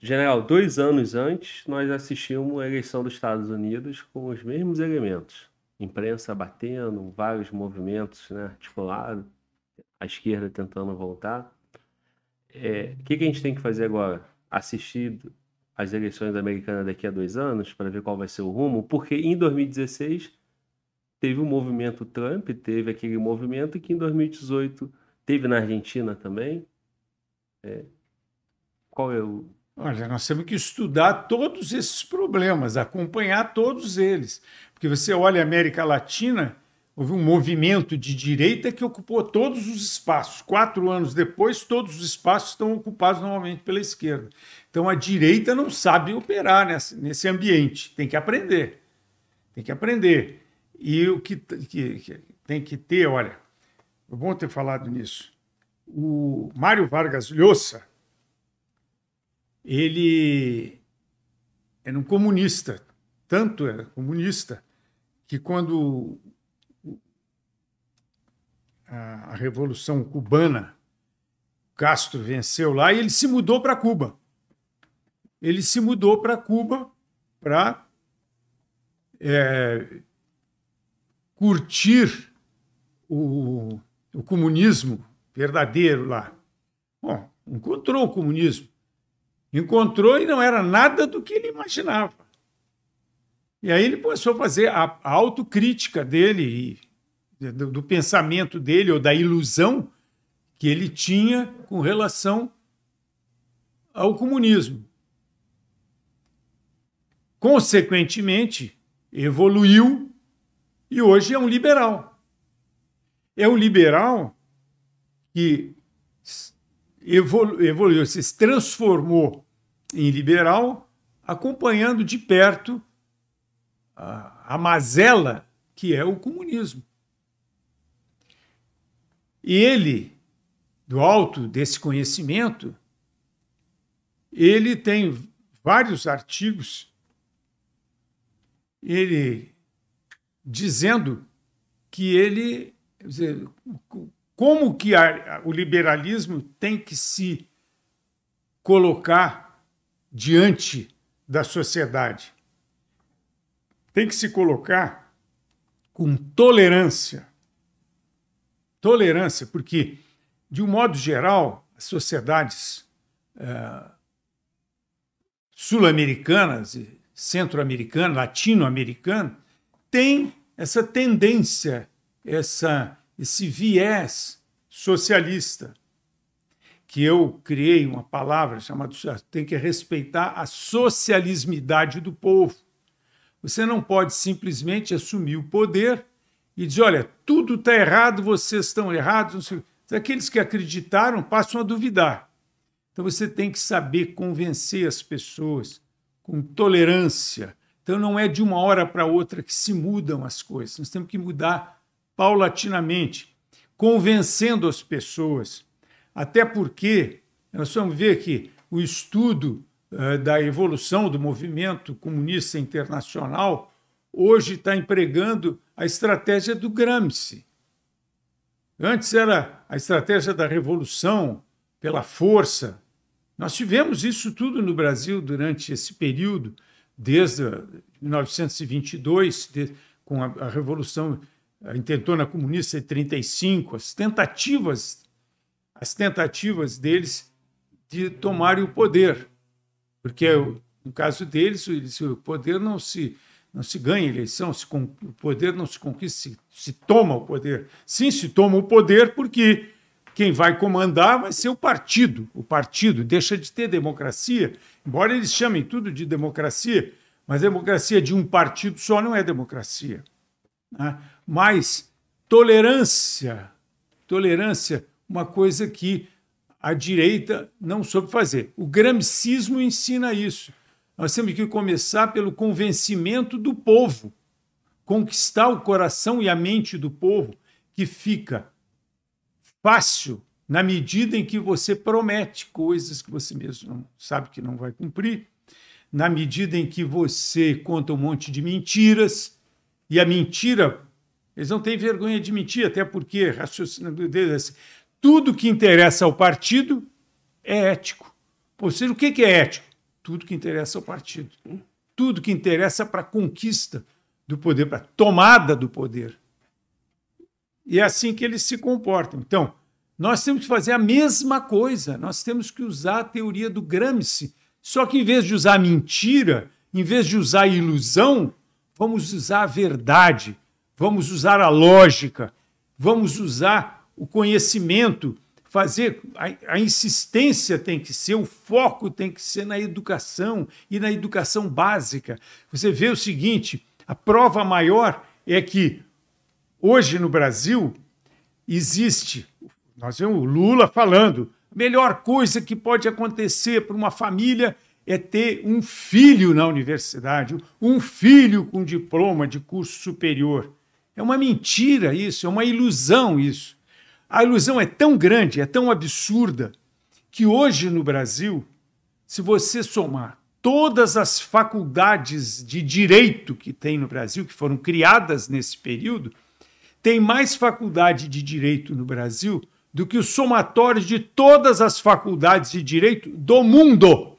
General, 2 anos antes, nós assistimos a eleição dos Estados Unidos com os mesmos elementos. Imprensa batendo, vários movimentos, né, articulados, a esquerda tentando voltar. O que a gente tem que fazer agora? Assistir as eleições americanas daqui a 2 anos para ver qual vai ser o rumo? Porque em 2016 teve o movimento Trump, teve aquele movimento que em 2018 teve na Argentina também. Qual é o... Olha, nós temos que estudar todos esses problemas, acompanhar todos eles. Porque você olha a América Latina, houve um movimento de direita que ocupou todos os espaços. 4 anos depois, todos os espaços estão ocupados novamente pela esquerda. Então, a direita não sabe operar nesse ambiente. Tem que aprender. Tem que aprender. E o que tem que ter, olha, é bom ter falado nisso. O Mário Vargas Llosa, ele era um comunista, tanto era comunista, que quando a Revolução Cubana, Castro venceu lá, e ele se mudou para Cuba. Ele se mudou para Cuba para curtir o comunismo verdadeiro lá. Bom, encontrou o comunismo. Encontrou e não era nada do que ele imaginava. E aí ele começou a fazer a autocrítica dele, do pensamento dele, ou da ilusão que ele tinha com relação ao comunismo. Consequentemente, evoluiu e hoje é um liberal. É um liberal que evoluiu, se transformou em liberal, acompanhando de perto a mazela que é o comunismo. E ele, do alto desse conhecimento, ele tem vários artigos, ele dizendo que ele, como que o liberalismo tem que se colocar diante da sociedade. Tem que se colocar com tolerância. Tolerância, porque, de um modo geral, as sociedades sul-americanas, centro-americanas, latino-americanas, têm essa tendência, esse viés socialista, que eu criei uma palavra chamada tem que respeitar a socialismidade do povo. Você não pode simplesmente assumir o poder e dizer, olha, tudo está errado, vocês estão errados. Aqueles que acreditaram passam a duvidar. Então você tem que saber convencer as pessoas com tolerância. Então não é de uma hora para outra que se mudam as coisas. Nós temos que mudar paulatinamente, convencendo as pessoas. Até porque nós vamos ver que o estudo da evolução do movimento comunista internacional hoje está empregando a estratégia do Gramsci. Antes era a estratégia da revolução pela força. Nós tivemos isso tudo no Brasil durante esse período, desde 1922, com a Revolução, a Intentona Comunista de 1935, as tentativas deles de tomarem o poder. Porque, no caso deles, o poder não se ganha eleição, o poder não se conquista, se toma o poder. Sim, se toma o poder porque quem vai comandar vai ser o partido. O partido deixa de ter democracia, embora eles chamem tudo de democracia, mas a democracia de um partido só não é democracia. Né? Mas tolerância, uma coisa que a direita não soube fazer. O gramscismo ensina isso. Nós temos que começar pelo convencimento do povo, conquistar o coração e a mente do povo, que fica fácil na medida em que você promete coisas que você mesmo não sabe que não vai cumprir, na medida em que você conta um monte de mentiras, e a mentira, eles não têm vergonha de mentir, até porque, raciocinando deles, tudo que interessa ao partido é ético. Ou seja, o que é ético? tudo que interessa ao partido. Tudo que interessa para a conquista do poder, para a tomada do poder. E é assim que eles se comportam. Então, nós temos que fazer a mesma coisa. Nós temos que usar a teoria do Gramsci. Só que, em vez de usar a mentira, em vez de usar a ilusão, vamos usar a verdade, vamos usar a lógica, vamos usar o conhecimento, fazer a insistência tem que ser, o foco tem que ser na educação e na educação básica. Você vê o seguinte, a prova maior é que hoje no Brasil existe, nós vemos o Lula falando, a melhor coisa que pode acontecer para uma família é ter um filho na universidade, um filho com diploma de curso superior. É uma mentira isso, é uma ilusão isso. A ilusão é tão grande, é tão absurda, que hoje no Brasil, se você somar todas as faculdades de direito que tem no Brasil, que foram criadas nesse período, tem mais faculdade de direito no Brasil do que o somatório de todas as faculdades de direito do mundo.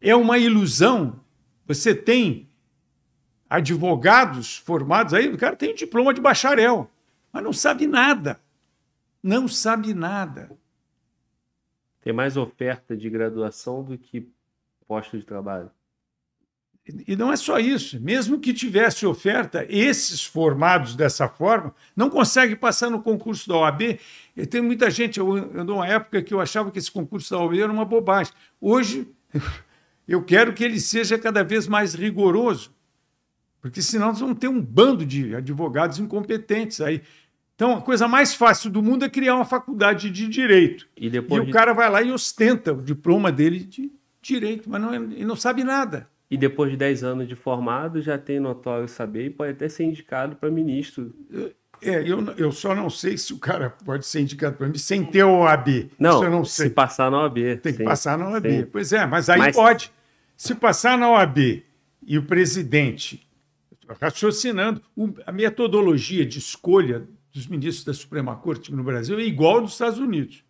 É uma ilusão. Você tem advogados formados aí, o cara tem diploma de bacharel, mas não sabe nada. Não sabe nada. Tem mais oferta de graduação do que posto de trabalho. E não é só isso. Mesmo que tivesse oferta, esses formados dessa forma não conseguem passar no concurso da OAB. E tem muita gente, eu numa época que eu achava que esse concurso da OAB era uma bobagem. Hoje, eu quero que ele seja cada vez mais rigoroso, porque senão nós vamos ter um bando de advogados incompetentes aí. Então, a coisa mais fácil do mundo é criar uma faculdade de direito. E o cara vai lá e ostenta o diploma dele de direito, mas ele não sabe nada. E depois de 10 anos de formado, já tem notório saber e pode até ser indicado para ministro. Eu só não sei se o cara pode ser indicado para mim sem ter o OAB. Não, isso eu não sei. Se passar na OAB. Tem que passar na OAB. Sim. Pois é, mas aí pode. Se passar na OAB e o presidente, raciocinando, a metodologia de escolha dos ministros da Suprema Corte no Brasil é igual ao dos Estados Unidos.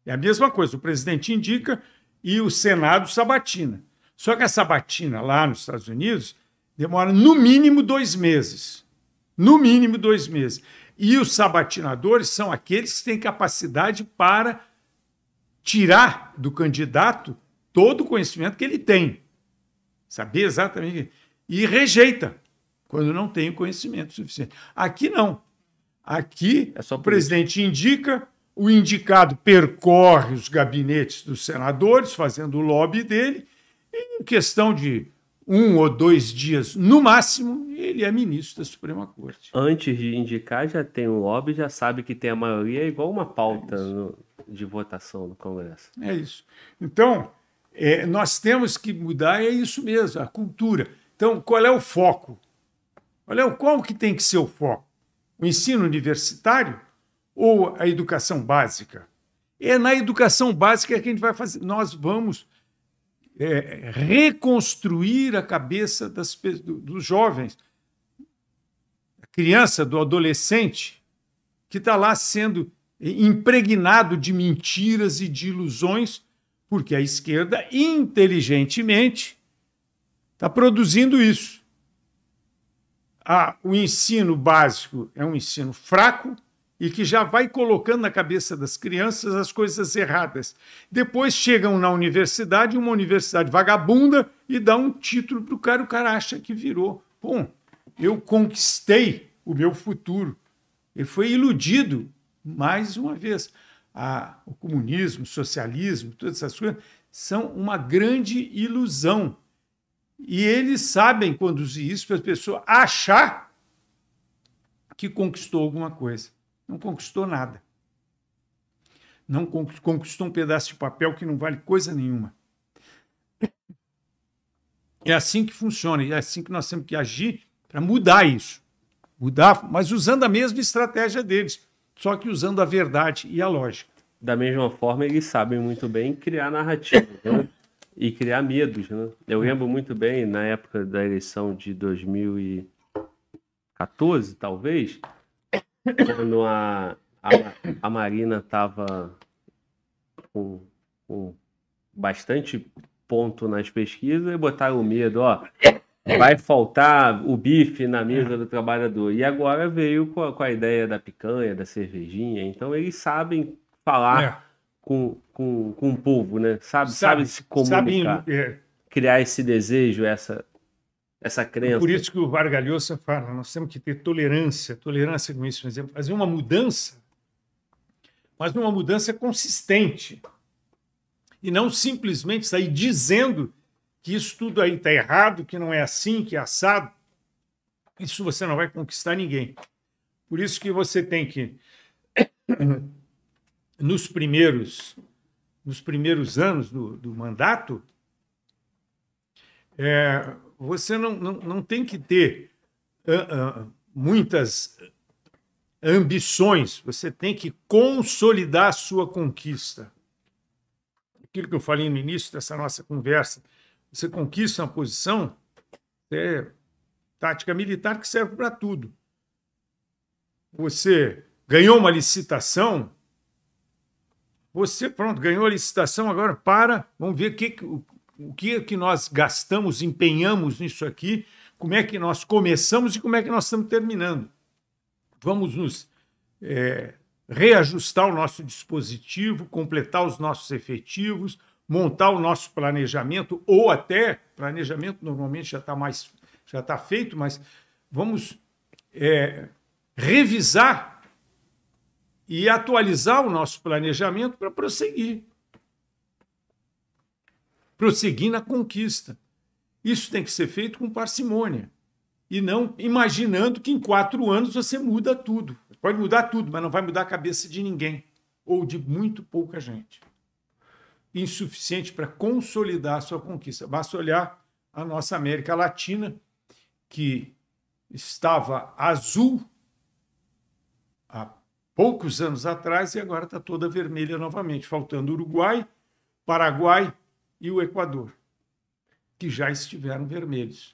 É a mesma coisa, o presidente indica e o Senado sabatina. Só que a sabatina lá nos Estados Unidos demora no mínimo 2 meses. No mínimo 2 meses. E os sabatinadores são aqueles que têm capacidade para tirar do candidato todo o conhecimento que ele tem. Saber exatamente. E rejeita quando não tem o conhecimento suficiente. Aqui não. Aqui o presidente indica, o indicado percorre os gabinetes dos senadores, fazendo o lobby dele, e em questão de 1 ou 2 dias, no máximo, ele é ministro da Suprema Corte. Antes de indicar, já tem um lobby, já sabe que tem a maioria, é igual uma pauta de votação no Congresso. É isso. Então, nós temos que mudar, é isso mesmo, a cultura. Então, qual é o foco? Qual que tem que ser o foco? O ensino universitário ou a educação básica? É na educação básica que a gente vai fazer. Nós vamos reconstruir a cabeça dos jovens, a criança, do adolescente, que está lá sendo impregnado de mentiras e de ilusões, porque a esquerda, inteligentemente, está produzindo isso. O ensino básico é um ensino fraco e que já vai colocando na cabeça das crianças as coisas erradas. Depois chegam na universidade, uma universidade vagabunda, e dá um título para o cara acha que virou. Bom, eu conquistei o meu futuro. Ele foi iludido, mais uma vez. O comunismo, o socialismo, todas essas coisas são uma grande ilusão. E eles sabem conduzir isso para a pessoa achar que conquistou alguma coisa. Não conquistou nada. Não conquistou um pedaço de papel que não vale coisa nenhuma. É assim que funciona, e é assim que nós temos que agir para mudar isso. Mudar, mas usando a mesma estratégia deles, só que usando a verdade e a lógica. Da mesma forma, eles sabem muito bem criar narrativa, né? E criar medos, né? Eu lembro muito bem, na época da eleição de 2014, talvez, quando a Marina estava com bastante ponto nas pesquisas e botaram o medo, ó, vai faltar o bife na mesa do trabalhador. E agora veio com a ideia da picanha, da cervejinha. Então eles sabem falar com o povo, né? Sabe se comunicar, criar esse desejo, essa crença. Por isso que o Vargas Llosa fala, nós temos que ter tolerância com isso, por exemplo, fazer uma mudança, mas uma mudança consistente. E não simplesmente sair dizendo que isso tudo aí está errado, que não é assim, que é assado. Isso você não vai conquistar ninguém. Por isso que você tem que, nos primeiros anos do mandato, você não tem que ter muitas ambições, você tem que consolidar a sua conquista. Aquilo que eu falei no início dessa nossa conversa, você conquista uma posição, é tática militar que serve para tudo. Você ganhou uma licitação, você, pronto, ganhou a licitação, agora vamos ver o que nós gastamos, empenhamos nisso aqui, como é que nós começamos e como é que nós estamos terminando. Vamos nos reajustar o nosso dispositivo, completar os nossos efetivos, montar o nosso planejamento, ou até, planejamento normalmente já está feito, mas vamos revisar e atualizar o nosso planejamento para prosseguir na conquista. Isso tem que ser feito com parcimônia e não imaginando que em 4 anos você muda tudo. Pode mudar tudo, mas não vai mudar a cabeça de ninguém ou de muito pouca gente. Insuficiente para consolidar a sua conquista. Basta olhar a nossa América Latina, que estava azul há poucos anos atrás e agora está toda vermelha novamente, faltando Uruguai, Paraguai e o Equador, que já estiveram vermelhos.